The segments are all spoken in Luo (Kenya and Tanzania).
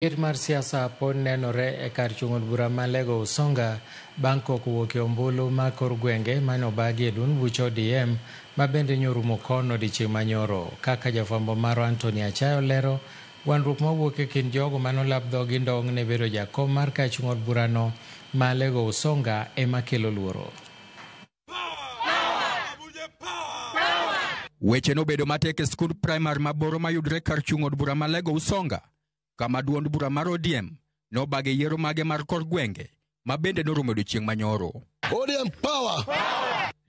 Ker mar siasa pod nenore e kar chung'o bura ma Lego Usonga bang' koko wuok e ombulu ma kor gwenge mane obagi e duond buch ODM ma bende nyorumo kono odiechieng' manyoro. Kaka jafwambo maro Anthony Achayo lero, gwandruok mawuok e kind jogo mane olap dhogi ndong' ne bedo jakom mar kar chung'o burano ma Lego Usonga ema kelo luoro. Weche nobedo matek e skul primar maboro mayudre kar chung'o bura ma Lego Usonga, kama duond bura mar ODM nobage yiero mage mar kor gwenge ma bende norumo odiechieng' manyoro. ODM power!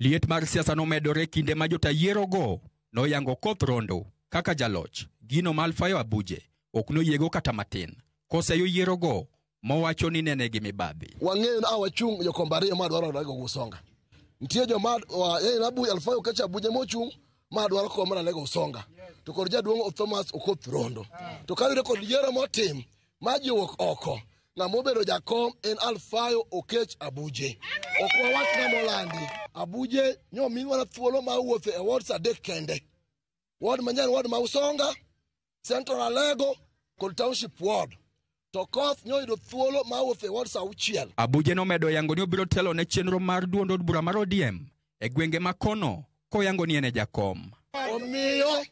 Liet mar siasa nomedore kinde ma jota yiero go noyango koth rondo kaka jaloch Gino Malfayo Abuje ok noyiego kata matin. Koseyo yiero go mowacho ni nene gi mibadhi. Wang'eyo na wachung' jokombari ma dwaro Lego Usonga. Nitie joma Abu Alfayo kacha Abuje mochung' ma dwaro komra Lego Usonga. To kod jaduong' Thomas Okoth Rondo. To kawire kod yiero motim ma jiwok oko. Ng'amo bedo jakom en Alfayo Okech Abuje. Ok wawach na molandi. Abuje nyominwa na thuolo ma wuothe e wards adek kende. Ward manyan ward ma Usonga, Central Lego kod Township Ward. To Koth nyoyudo thuolo ma wuothe e wards auchiel. Abuje nomedo yango ni obiro telo ne chenro mar duond od bura mar ODM e gwenge ma kono koyango ni ene jakom. Omiyo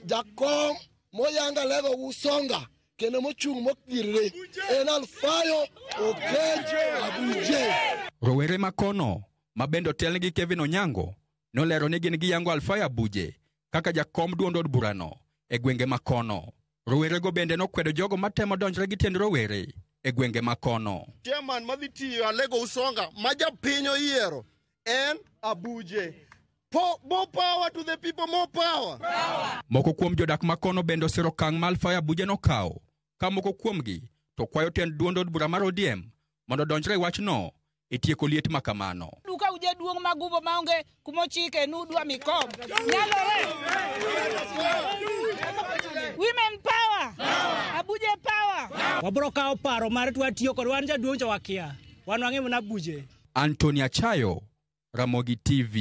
jakom moyanga Lego Usonga kendo mochung' mokgirre en Alfayo Okech Abuje. Rowere ma kono ma bende otelne gi Kevin Onyango nolero ni gin giyango Alfayo Abuje kaka jakom duond od burano e gwenge ma kono. Rowere go bende nokwedo jogo matemo donjre gi tiend rowere e gwenge ma kono. Chairman madhi tiyo Lego Usonga ma japiny oyiero en Abuje. More power to the people, more power. Moko kuom jodak ma kono bende osiro kang' ma Alfayo Abuje nokawo, ka moko kuomgi to kwayo tend duond od bura mar ODM mondo donjre e wachno e tieko liet ma kamano. Duka uje duong' magubo maonge kumochike nudwa mikom. Nyalore. Women power. Abuje power. Wabro kawo paro mar twatiyo kod wan jaduong' to wakia. Wan wang'e mana Abuje. Anthony Achayo, Ramogi TV.